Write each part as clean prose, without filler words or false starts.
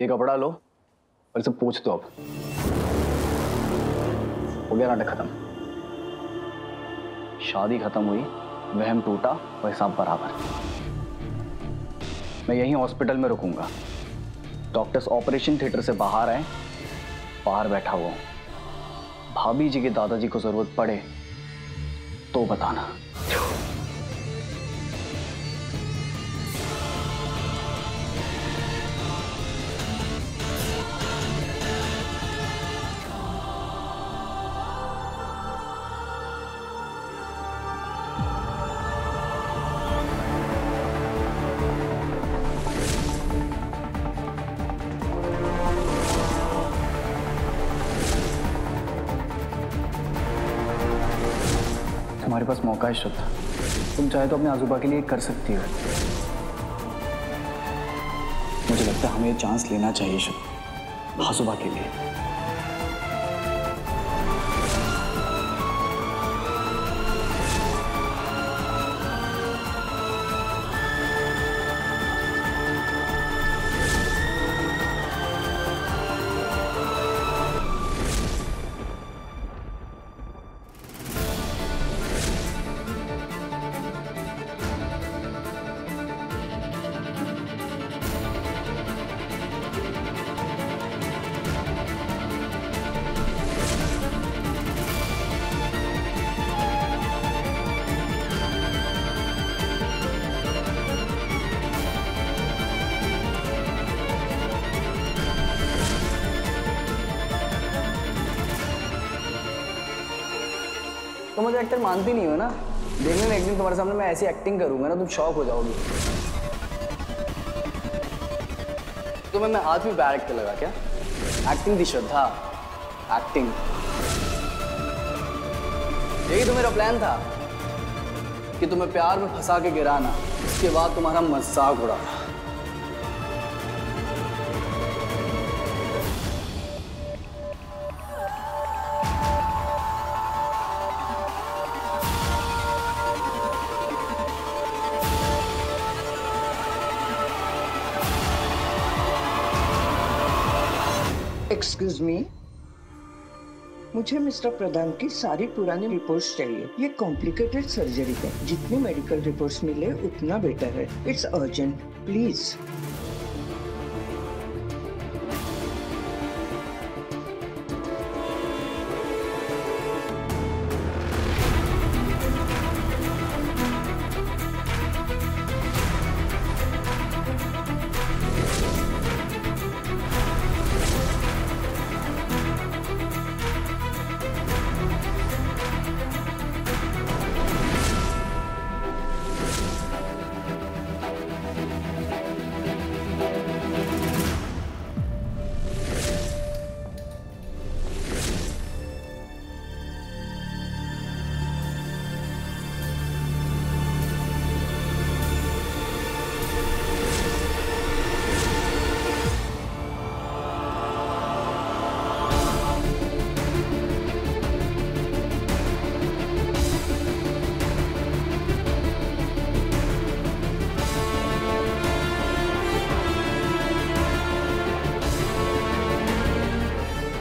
ये कपड़ा लो और इसे पूछ दो। अब हो गया नाटक खत्म। शादी खत्म हुई, वहम टूटा और हिसाब बराबर। मैं यहीं हॉस्पिटल में रुकूंगा। डॉक्टर्स ऑपरेशन थिएटर से बाहर आए, बाहर बैठा हुआ हूं। भाभी जी के दादाजी को जरूरत पड़े तो बताना। तुम्हारे पास मौका है श्रद्धा, तुम चाहे तो अपने आजूबा के लिए कर सकती हो। मुझे लगता है हमें ये चांस लेना चाहिए श्रद्धा, आजूबा के लिए। तो मुझे एक्टर मानती नहीं हो ना? देखने में एक दिन तुम्हारे सामने मैं ऐसी एक्टिंग करूंगा ना, तुम शॉक हो जाओगी। तुम्हें मैं हाथ भी बैठ के लगा क्या? एक्टिंग थी श्रद्धा, एक्टिंग। यही तो मेरा प्लान था कि तुम्हें प्यार में फंसा के गिराना, उसके बाद तुम्हारा मजाक उड़ाना। एक्सक्यूज मी, मुझे मिस्टर प्रधान की सारी पुरानी रिपोर्ट्स चाहिए। ये कॉम्प्लिकेटेड सर्जरी है, जितनी मेडिकल रिपोर्ट्स मिले उतना बेटर है। It's urgent, please.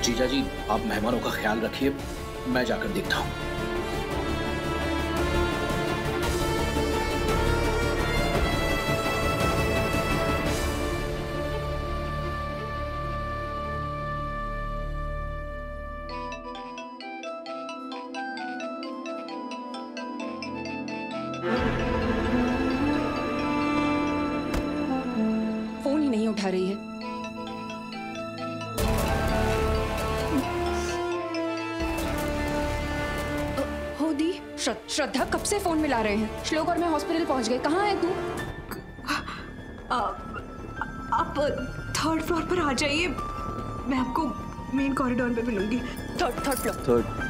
जीजा जी, आप मेहमानों का ख्याल रखिए, मैं जाकर देखता हूँ। फोन ही नहीं उठा रही है। श्रद्धा कब से फोन मिला रहे हैं? श्लोक और मैं हॉस्पिटल पहुंच गए। कहाँ है तू? आप थर्ड फ्लोर पर आ जाइए, मैं आपको मेन कॉरिडोर में मिलूंगी। Third floor. थर्ड।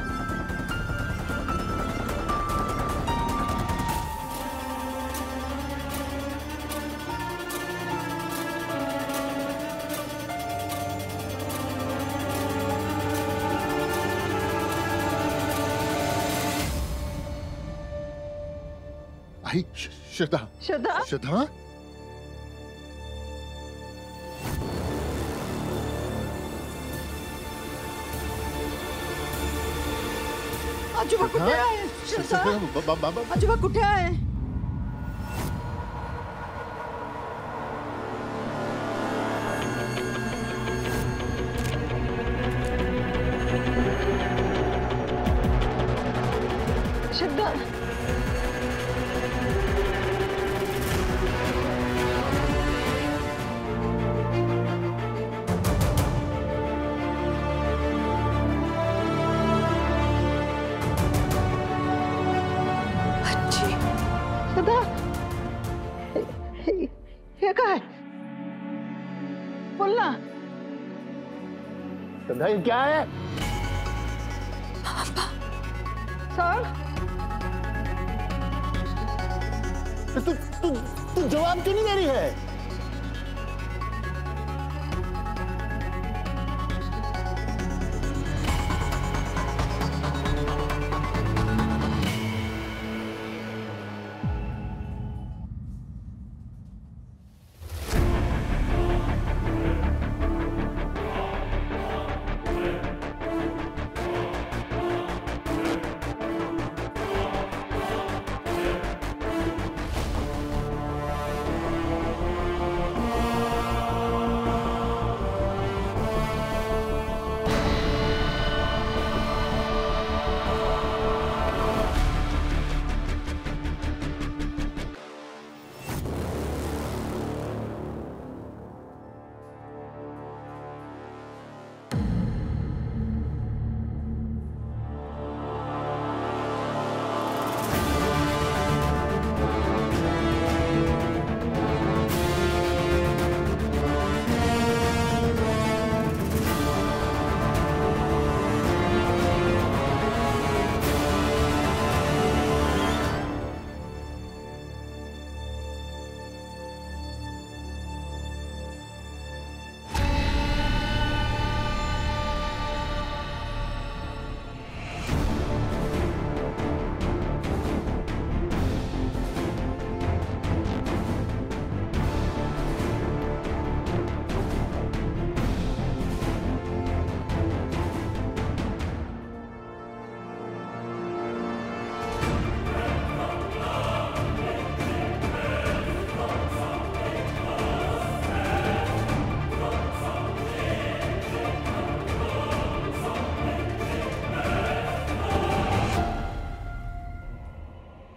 आई श्रद्धा, श्रद्धा, श्रद्धा। आजोबा कुठे आहे? श्रद्धा, आजोबा कुठे आहे? श्रद्धा, श्रद्धा, हे काय? बोल ना. श्रद्धा, ये क्या है? सर, तू जवाब क्यों नहीं दे रही है?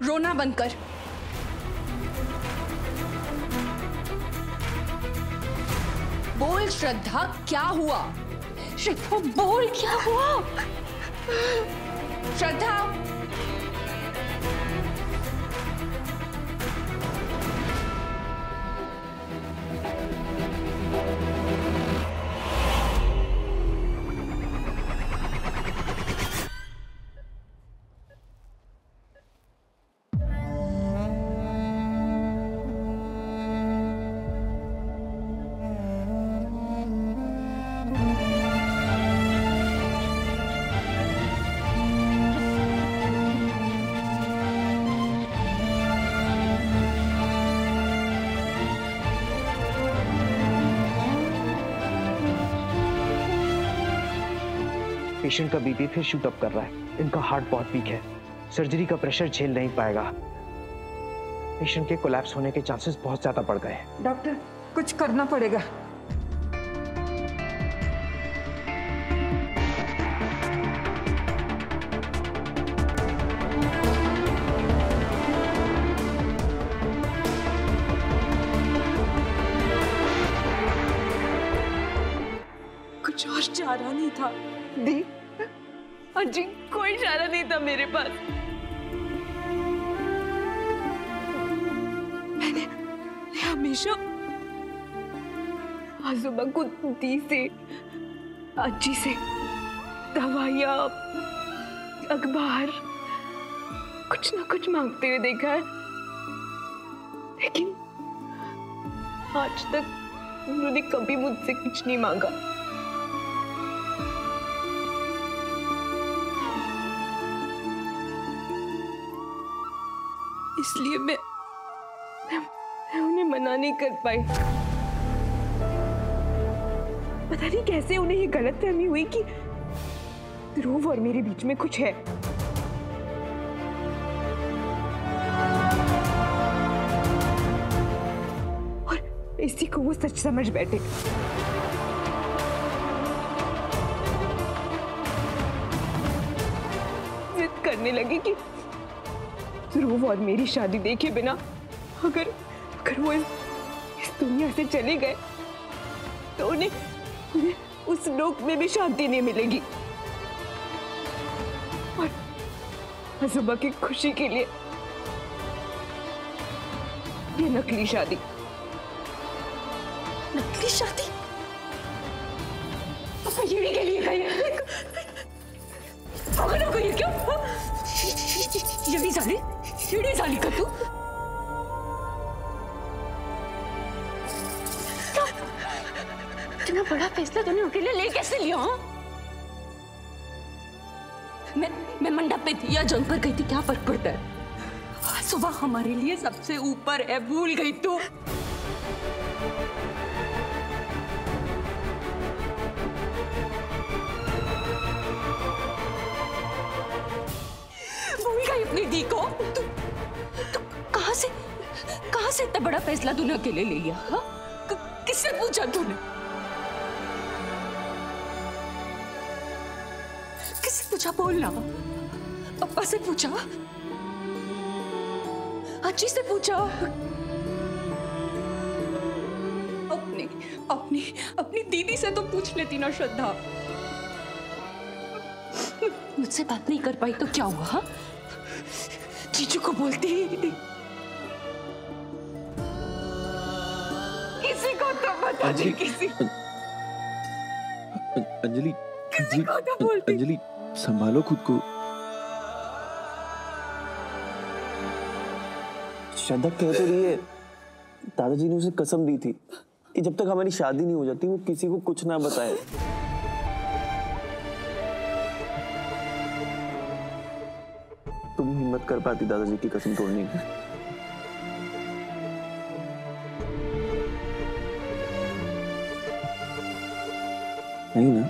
रोना बंद कर। बोल श्रद्धा, क्या हुआ? श्रद्धा, बोल क्या हुआ? श्रद्धा, पेशेंट का बीपी फिर शूट अप कर रहा है। इनका हार्ट बहुत वीक है, सर्जरी का प्रेशर झेल नहीं पाएगा। पेशेंट के कोलैप्स होने के चांसेस बहुत ज्यादा बढ़ गए हैं। डॉक्टर, कुछ करना पड़ेगा। कुछ और चारा नहीं था दी, अजी, कोई चारा नहीं था मेरे पास। मैंने हमेशा आजोबा को दी से, अज्जी से दवाइयाँ, अखबार, कुछ ना कुछ मांगते हुए देखा है, लेकिन आज तक उन्होंने कभी मुझसे कुछ नहीं मांगा। इसलिए मैं उन्हें मना नहीं कर पाई। पता नहीं कैसे उन्हें ये गलतफहमी हुई कि ध्रुव और मेरे बीच में कुछ है। इसी को वो सच समझ बैठे। जिद करने लगी कि ध्रुव और मेरी शादी देखे बिना अगर वो इस दुनिया से चले गए तो उन्हें उस लोक में भी शांति नहीं मिलेगी। और अजूबा की खुशी के लिए ये नकली शादी पापा यही के लिए गए हैं। पागल हो गई है क्या? यही साली का तू इतना बड़ा फैसला तूने अकेले ले कैसे लिया? मैं मंडप पे थी या जंग पर गई थी, क्या फर्क पड़ता है? आज सुबह हमारे लिए सबसे ऊपर है, भूल गई तू? भूल गई अपनी दी को? तू कहां से इतना बड़ा फैसला तूने अकेले ले लिया? किससे पूछा तूने? किससे पूछा? बोलना। पापा से पूछा? आजी से पूछा? अपनी दीदी से तो पूछ लेती ना श्रद्धा। मुझसे बात नहीं कर पाई तो क्या हुआ? हा? जीजू को बोलती किसी को तो बता दे। किसी अंजलि संभालो खुद को। श्रद्धा कह तो रही है, दादाजी ने उसे कसम दी थी कि जब तक हमारी शादी नहीं हो जाती वो किसी को कुछ ना बताए। तुम हिम्मत कर पाती दादाजी की कसम तोड़ने की? नहीं ना?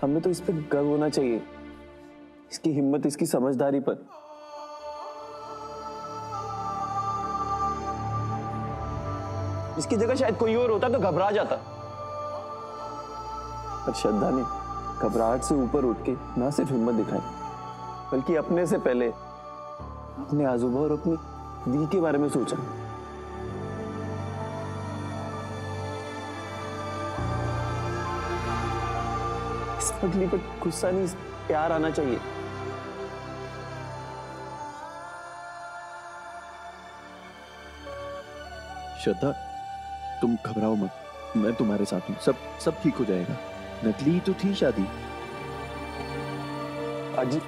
हमें तो इस पे गर्व होना चाहिए, इसकी हिम्मत, इसकी समझदारी पर। इसकी जगह शायद कोई और होता तो घबरा जाता, पर श्रद्धा ने घबराहट से ऊपर उठ के ना सिर्फ हिम्मत दिखाई बल्कि अपने से पहले अपने आजूबा और अपनी दी के बारे में सोचा। इस पगली पर गुस्सा नहीं, प्यार आना चाहिए। श्रद्धा तुम घबराओ मत, मैं तुम्हारे साथ हूँ। सब ठीक हो जाएगा। नकली तो थी शादी। अजी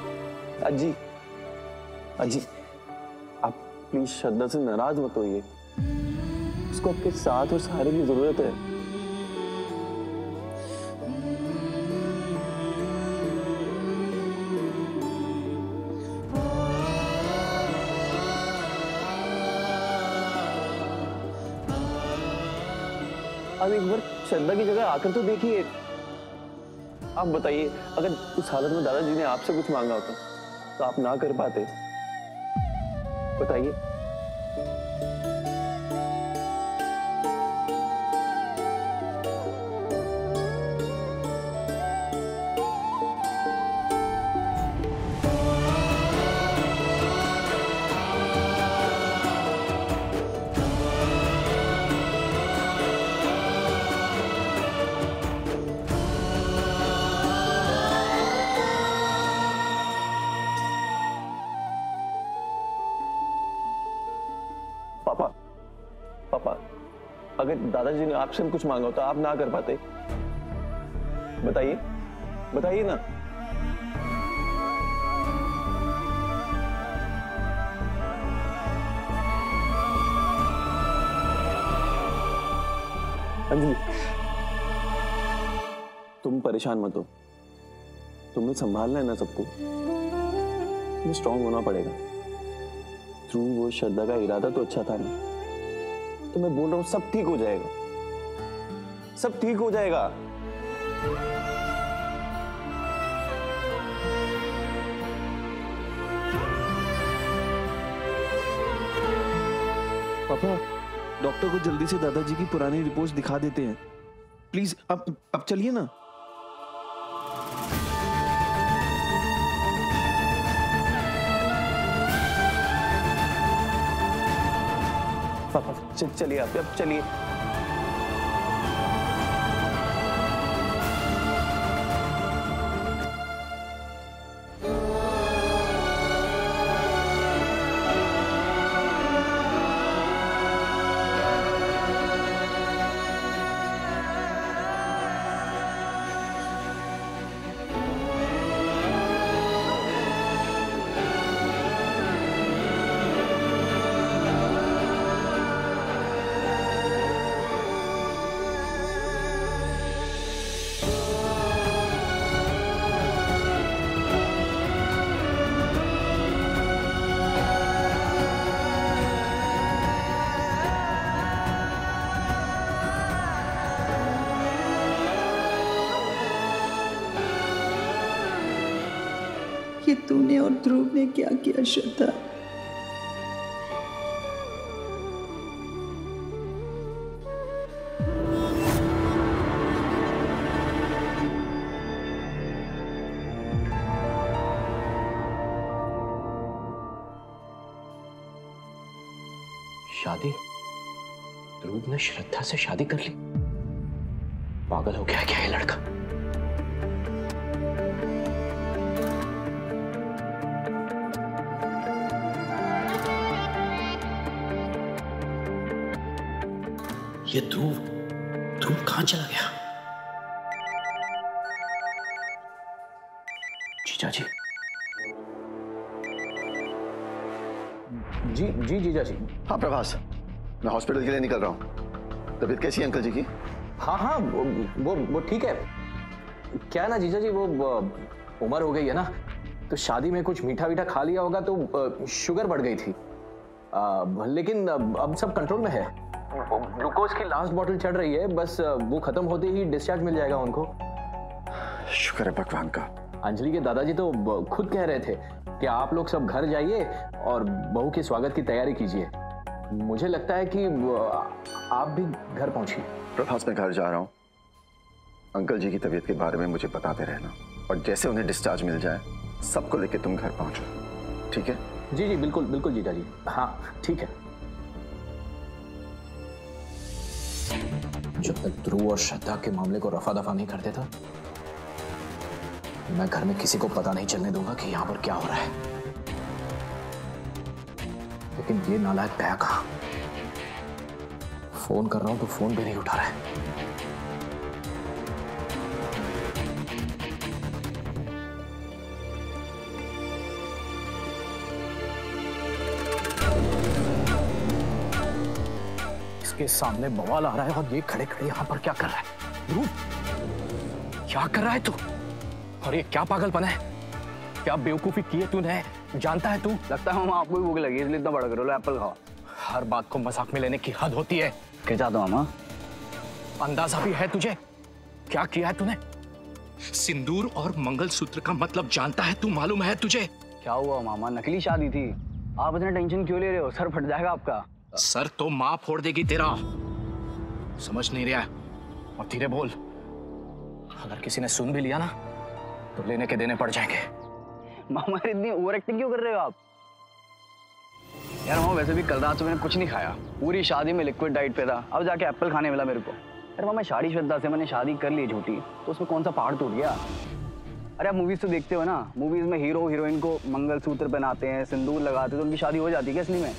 आप प्लीज श्रद्धा से नाराज मत होइए, उसको आपके साथ और सहारे की जरूरत है। अब एक बार श्रद्धा की जगह आकर तो देखिए। आप बताइए, अगर उस हालत में दादाजी ने आपसे कुछ मांगा होता तो आप ना कर पाते? बताइए। पापा, अगर दादाजी ने आपसे कुछ मांगा हो तो आप ना कर पाते? बताइए ना। अंजलि, तुम परेशान मत हो, तुम्हें संभालना है ना सबको। तुम्हें स्ट्रांग होना पड़ेगा। ध्रुव, वो श्रद्धा का इरादा तो अच्छा था ना, तो मैं बोल रहा हूं सब ठीक हो जाएगा, सब ठीक हो जाएगा। पापा, डॉक्टर को जल्दी से दादाजी की पुरानी रिपोर्ट्स दिखा देते हैं प्लीज। अब चलिए ना। पापा चलिए, आप अब चलिए। ये तूने और ध्रुव ने क्या किया श्रद्धा? शादी? ध्रुव ने श्रद्धा से शादी कर ली? पागल हो गया क्या ये लड़का? ये ध्रुव कहां चला गया? जीजा जी। जी जीजा जी। हाँ प्रभास, मैं हॉस्पिटल के लिए निकल रहा हूँ। तबीयत कैसी है अंकल जी की? हाँ वो ठीक है। क्या है ना जीजा जी, वो उम्र हो गई है ना, तो शादी में कुछ मीठा वीठा खा लिया होगा तो शुगर बढ़ गई थी। लेकिन अब सब कंट्रोल में है। ग्लूकोज की लास्ट बॉटल चढ़ रही है, बस वो खत्म होते ही डिस्चार्ज मिल जाएगा उनको। शुक्र है भगवान का। अंजलि के दादाजी तो खुद कह रहे थे कि आप लोग सब घर जाइए और बहू के स्वागत की तैयारी कीजिए। मुझे लगता है कि आप भी घर पहुंचिए। प्रभास, मैं घर जा रहा हूँ। अंकल जी की तबीयत के बारे में मुझे बताते रहना, और जैसे उन्हें डिस्चार्ज मिल जाए सबको लेके तुम घर पहुंचो, ठीक है? जी बिल्कुल जीजा जी। हाँ ठीक है। जब तक ध्रुव और श्रद्धा के मामले को रफा दफा नहीं कर देता, मैं घर में किसी को पता नहीं चलने दूंगा कि यहां पर क्या हो रहा है। लेकिन ये नालायक गया कहां? फोन कर रहा हूं तो फोन भी नहीं उठा रहा है। इसके सामने बवाल आ रहा है और ये खड़े खड़े यहां पर क्या कर रहा है? ध्रुव, क्या कर रहा है तू? और ये क्या पागलपन है? क्या बेवकूफी की है तूने? जानता है तू? लगता है मामा आपको भी भूख लगी है, इसलिए इतना बड़ा करो। लो एप्पल खाओ। हर बात को मजाक में लेने की हद होती है। क्या चाहता हूँ मामा? अंदाजा भी है तुझे क्या किया है तूने? सिंदूर और मंगलसूत्र का मतलब जानता है तू? मालूम है तुझे? क्या हुआ मामा? नकली शादी थी। आप इतना टेंशन क्यों ले रहे हो? सर फट जाएगा आपका। सर तो मां फोड़ देगी तेरा। समझ नहीं रहा? और धीरे बोल। अगर किसी ने सुन भी लिया ना तो लेने के देने पड़ जाएंगे। मामा इतनी ओवर एक्टिंग क्यों कर रहे हो आप? यार मामा, वैसे भी कल रात से मैंने कुछ नहीं खाया। पूरी शादी में लिक्विड डाइट पे था, अब जाके एप्पल खाने मिला मेरे को। अरे मामा, शादी श्रद्धा से मैंने शादी कर ली झूठी, तो उसमें कौन सा पहाड़ टूट गया? अरे आप मूवीज तो देखते हो ना, मूवीज में हीरो हीरोइन को मंगलसूत्र पहनाते हैं, सिंदूर लगाते हैं, तो उनकी शादी हो जाती है क्या? असली में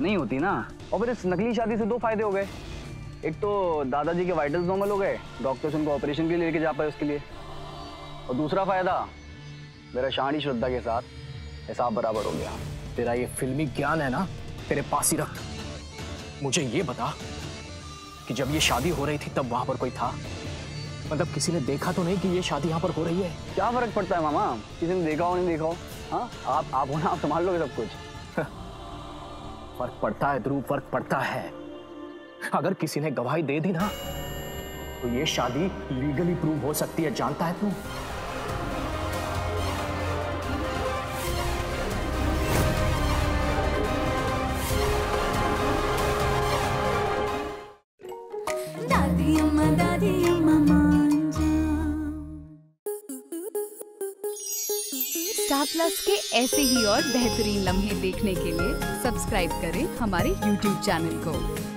नहीं होती ना। और फिर इस नकली शादी से दो फायदे हो गए। एक तो दादाजी के वाइटल्स नॉर्मल हो गए, डॉक्टर्स उनको ऑपरेशन के लिए लेके जा पाए उसके लिए। और दूसरा फायदा, मेरा शादी श्रद्धा के साथ हिसाब बराबर हो गया। तेरा ये फिल्मी ज्ञान है ना, तेरे पास ही रख। मुझे ये बता कि जब ये शादी हो रही थी तब वहां पर कोई था? मतलब किसी ने देखा तो नहीं कि ये शादी यहाँ पर हो रही है? क्या फर्क पड़ता है मामा, किसी ने देखा हो नहीं देखा हो? हाँ, आप हो ना, आप संभाल लोगे सब कुछ। फर्क पड़ता है ध्रुव, फर्क पड़ता है। अगर किसी ने गवाही दे दी ना तो ये शादी लीगली प्रूव हो सकती है, जानता है तू? दादी अम्मा मांझा। स्टार प्लस के ऐसे ही और बेहतरीन लम्हे देखने के लिए सब्सक्राइब करें हमारे YouTube चैनल को।